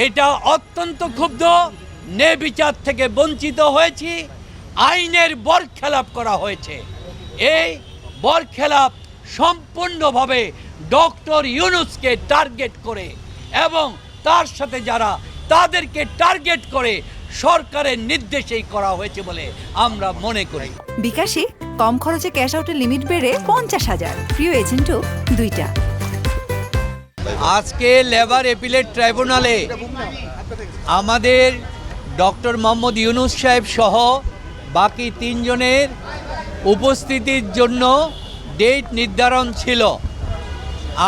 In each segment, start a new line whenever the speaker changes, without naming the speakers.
এটা অত্যন্ত ক্ষুব্ধ, ন্যায় বিচার থেকে বঞ্চিত হয়েছি, আইনের বরখেলাপ করা হয়েছে। এই বরখেলাপ সম্পূর্ণভাবে ডক্টর ইউনূসকে টার্গেট করে এবং তার সাথে যারা তাদেরকে টার্গেট করে সরকারের নির্দেশেই করা হয়েছে বলে আমরা মনে করি।
বিকাশে কম খরচে ক্যাশ আউটের লিমিট বেড়ে 50,000, প্রিয় এজেন্টও 2টা।
আজকে লেবার এপিলেট ট্রাইব্যুনালে আমাদের ডক্টর মোহাম্মদ ইউনূস সাহেব সহ বাকি 3 জনের উপস্থিতির জন্য ডেট নির্ধারণ ছিল।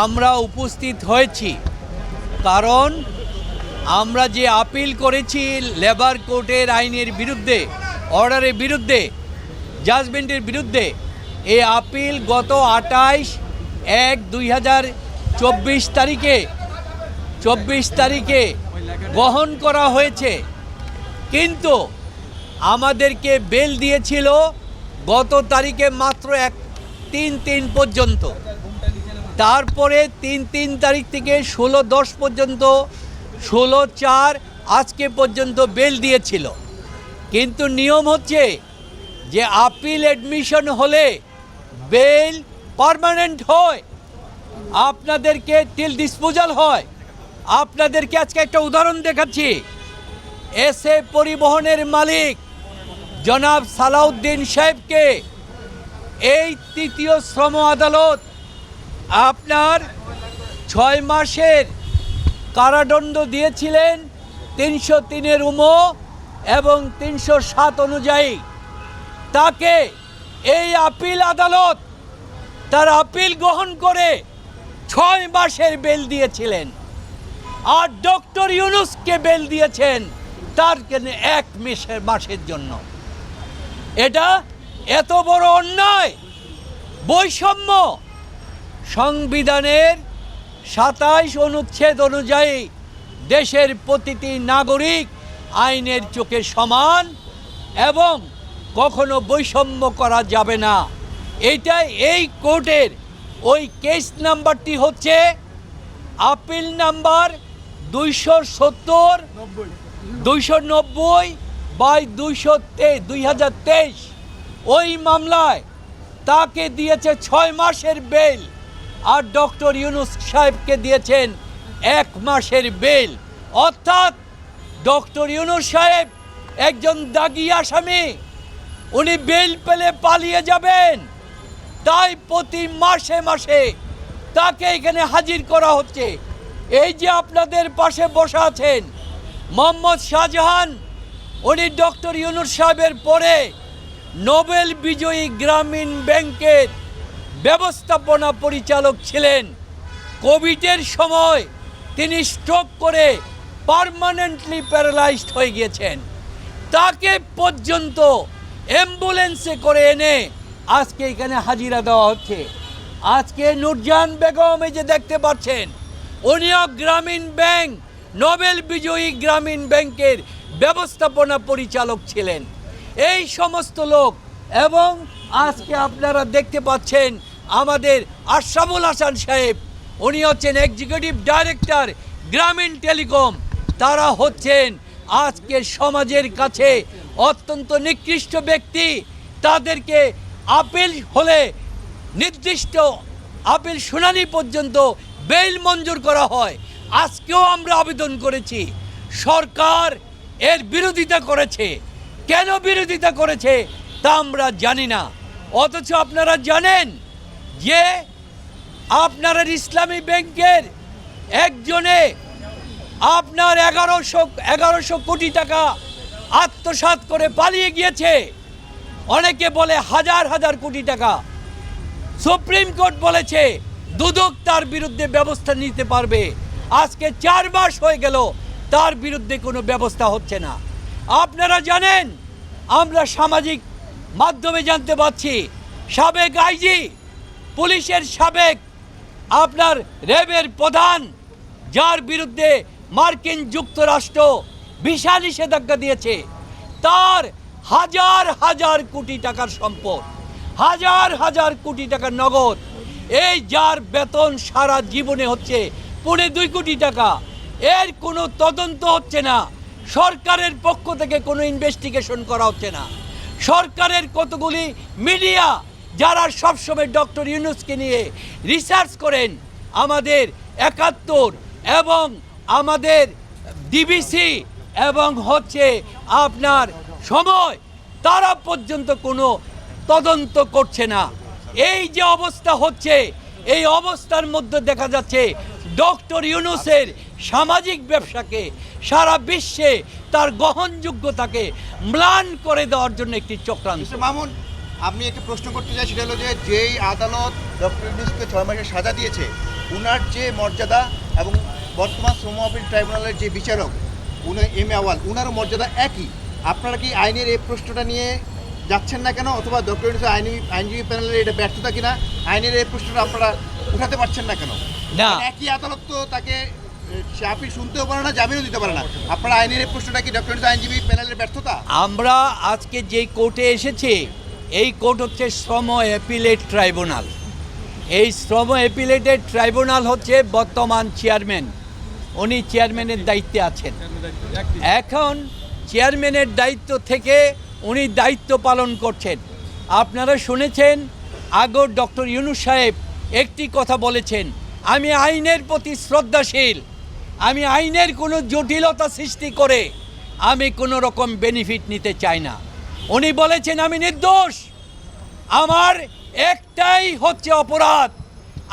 আমরা উপস্থিত হয়েছি কারণ আমরা যে আপিল করেছি লেবার কোর্টের আইনের বিরুদ্ধে, অর্ডারের বিরুদ্ধে, জাজমেন্টের বিরুদ্ধে, এই আপিল গত 28/1/2024 তারিখে গ্রহণ করা হয়েছে, কিন্তু আমাদেরকে বেল দিয়েছিল গত তারিখে মাত্র 3 পর্যন্ত। তারপরে 3 তারিখ থেকে 16/10 পর্যন্ত, 16/4 আজকে পর্যন্ত বেল দিয়েছিল। কিন্তু নিয়ম হচ্ছে যে আপিল অ্যাডমিশন হলে বেল পার্মানেন্ট হয়, আপনাদেরকে টিল ডিসপোজাল হয়। আপনাদেরকে আজকে একটা উদাহরণ দেখাচ্ছি। এসএ পরিবহনের মালিক জনাব সালাউদ্দিন সাহেবকে এই 3য় শ্রম আদালত আপনার 6 মাসের কারাদণ্ড দিয়েছিলেন 303-এর উমো এবং 307 অনুযায়ী। তাকে এই আপিল আদালত তার আপিল গ্রহণ করে 6 মাসের বেল দিয়েছিলেন, আর ডক্টর ইউনূসকে বেল দিয়েছেন তার 1 মাসের জন্য। এটা এত বড় অন্যায়, বৈষম্য। সংবিধানের 27 অনুচ্ছেদ অনুযায়ী দেশের প্রতিটি নাগরিক আইনের চোখে সমান এবং কখনো বৈষম্য করা যাবে না। এইটাই এই কোর্টের ওই কেস নাম্বারটি হচ্ছে আপিল নাম্বার 290/2023। ওই মামলায় তাকে দিয়েছে 6 মাসের বেল, আর ডক্টর ইউনূস সাহেবকে দিয়েছেন 1 মাসের বেল। অর্থাৎ ডক্টর ইউনূস সাহেব একজন দাগী আসামি, উনি বেল পেলে পালিয়ে যাবেন, তাই প্রতি মাসে মাসে তাকে এখানে হাজির করা হচ্ছে। এই যে আপনাদের পাশে বসা আছেন মোহাম্মদ শাহজাহান, উনি ডক্টর ইউনূস সাহেবের পরে নোবেল বিজয়ী গ্রামীণ ব্যাংকের ব্যবস্থাপনা পরিচালক ছিলেন। কোভিডের সময় তিনি স্ট্রোক করে পার্মানেন্টলি প্যারালাইজড হয়ে গিয়েছেন। তাকে পর্যন্ত অ্যাম্বুলেন্সে করে এনে আজকে এখানে হাজিরা দেওয়া হচ্ছে। আজকে নূরজাহান বেগম এই যে দেখতে পাচ্ছেন, উনিও গ্রামীণ ব্যাংক, নোবেল বিজয়ী গ্রামীণ ব্যাংকের ব্যবস্থাপনা পরিচালক ছিলেন। এই সমস্ত লোক, এবং আজকে আপনারা দেখতে পাচ্ছেন আমাদের আশরাফুল হাসান সাহেব, উনি হচ্ছেন এক্সিকিউটিভ ডাইরেক্টর গ্রামীণ টেলিকম। তারা হচ্ছেন আজকে সমাজের কাছে অত্যন্ত নিকৃষ্ট ব্যক্তি। তাদেরকে আপিল হলে নির্দিষ্ট আপিল শুনানি পর্যন্ত বেল মঞ্জুর করা হয়। আজকেও আমরা আবেদন করেছি, সরকার এর বিরোধিতা করেছে। কেন বিরোধিতা করেছে তা আমরা জানি না। অথচ আপনারা জানেন যে আপনারা ইসলামী ব্যাংকের একজনে আপনার 1100 কোটি টাকা আত্মসাৎ করে পালিয়ে গিয়েছে। অনেকে বলে হাজার হাজার কোটি টাকা। সুপ্রিম কোর্ট বলেছে দুদক তার বিরুদ্ধে ব্যবস্থা নিতে পারবে। আজকে 4 মাস হয়ে গেল তার বিরুদ্ধে কোনো ব্যবস্থা হচ্ছে না। আপনারা জানেন, আমরা সামাজিক মাধ্যমে জানতে পাচ্ছি সাবেক আইজি, পুলিশের সাবেক আপনার র্যাবের প্রধান, যার বিরুদ্ধে মার্কিন যুক্তরাষ্ট্র ভিসা নিষেধাজ্ঞা দিয়েছে, তার হাজার হাজার কোটি টাকার সম্পদ, হাজার হাজার কোটি টাকার নগদ, এই যার বেতন সারা জীবনে হচ্ছে 2.5 কোটি টাকা, এর কোনো তদন্ত হচ্ছে না, সরকারের পক্ষ থেকে কোনো ইনভেস্টিগেশন করা হচ্ছে না। সরকারের কতগুলি মিডিয়া যারা সবসময় ডক্টর ইউনূসকে নিয়ে রিসার্চ করেন, আমাদের ৭১ এবং আমাদের ডিবিসি এবং হচ্ছে আপনার সময়, তারা পর্যন্ত কোনো তদন্ত করছে না। এই যে অবস্থা হচ্ছে, এই অবস্থার মধ্যে দেখা যাচ্ছে ডক্টর ইউনূসের সামাজিক ব্যবসাকে, সারা বিশ্বে তার গ্রহণযোগ্যতাকে ম্লান করে দেওয়ার জন্য একটি চক্রান্ত।
মিস্টার মামুন, আমি একটা প্রশ্ন করতে চাই, সেটা হলো যে যেই আদালত ডক্টর ইউনূসকে 6 মাসের সাজা দিয়েছে, উনার যে মর্যাদা এবং বর্তমান শ্রম আপিল ট্রাইব্যুনালের যে বিচারক এম এ আওয়াল, উনারও মর্যাদা একই। আপনারা কি আইনের এই প্রশ্নটা নিয়ে যাচ্ছেন না কেন, অথবা ডক্টর ইউনূসের আইনজীবী প্যানেলের এটা ব্যর্থতা কিনা, আইনের এই প্রশ্নটা আপনারা উঠাতে পারছেন না কেন?
না,
একই আদালত তো তাকে সে আপিল শুনতেও পারে না, জামিনও দিতে পারে না। আপনারা আইনের এই প্রশ্নটা কি ডক্টর ইউনূসের আইনজীবী প্যানেলের ব্যর্থতা?
আমরা আজকে যেই কোর্টে এসেছি, এই কোর্ট হচ্ছে শ্রম অ্যাপিলেট ট্রাইব্যুনাল। এই শ্রম অ্যাপিলেটেড ট্রাইব্যুনাল হচ্ছে বর্তমান চেয়ারম্যান, উনি চেয়ারম্যানের দায়িত্বে আছেন। এখন চেয়ারম্যানের দায়িত্ব থেকে উনি দায়িত্ব পালন করছেন। আপনারা শুনেছেন আগর ডক্টর ইউনূস সাহেব একটি কথা বলেছেন, আমি আইনের প্রতি শ্রদ্ধাশীল, আমি আইনের কোনো জটিলতা সৃষ্টি করে আমি কোনো রকম বেনিফিট নিতে চাই না। উনি বলেছেন আমি নির্দোষ, আমার একটাই হচ্ছে অপরাধ,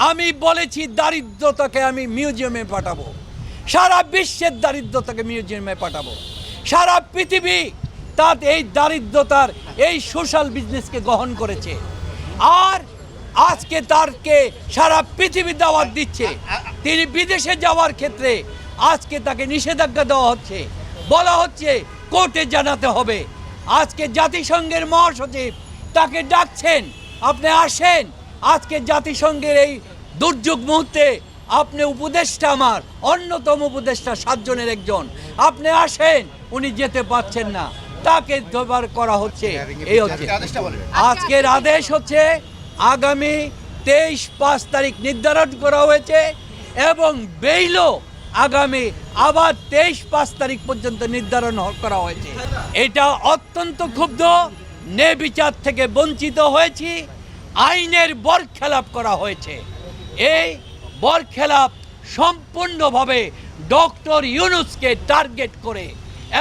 আমি বলেছি দারিদ্রতাকে আমি মিউজিয়ামে পাঠাবো, সারা বিশ্বের দারিদ্রতাকে মিউজিয়ামে পাঠাবো। সারা পৃথিবী তার এই দারিদ্রতার এই সোশ্যাল বিজনেসকে গ্রহণ করেছে, আর আজকে তারকে সারা পৃথিবী দাওয়াত দিচ্ছে। তিনি বিদেশে যাওয়ার ক্ষেত্রে আজকে তাকে নিষেধাজ্ঞা দেওয়া হচ্ছে, বলা হচ্ছে কোর্টে জানাতে হবে। আজকে জাতিসংঘের মহাসচিব তাকে ডাকছেন, আপনি আসেন, আজকে জাতিসংঘের এই দুর্যোগ মুহূর্তে আপনি উপদেষ্টা, আমার অন্যতম উপদেষ্টা 7 জনের একজন, আপনি আসেন, উনি যেতে পারছেন না, তাকে দরবার করা হচ্ছে। এই হচ্ছে
আদেশটা বলেন।
আজকের আদেশ হচ্ছে আগামী 23-5 তারিখ নির্ধারণ করা হয়েছে এবং বেইলও আগামী আবার 23-5 তারিখ পর্যন্ত নির্ধারণ করা হয়েছে। এটা অত্যন্ত ক্ষুব্ধ, ন্যায়বিচার থেকে বঞ্চিত হয়েছি, আইনের বরখেলাপ করা হয়েছে। এই বরখেলাপ সম্পূর্ণভাবে ডক্টর ইউনূসকে টার্গেট করে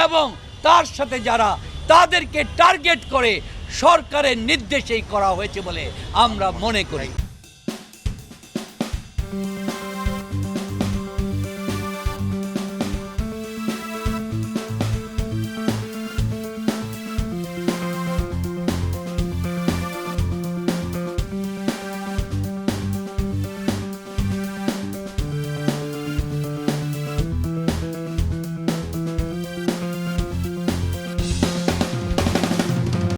এবং তার সাথে যারা, তাদেরকে টার্গেট করে সরকারের নির্দেশেই করা হয়েছে বলে আমরা মনে করি।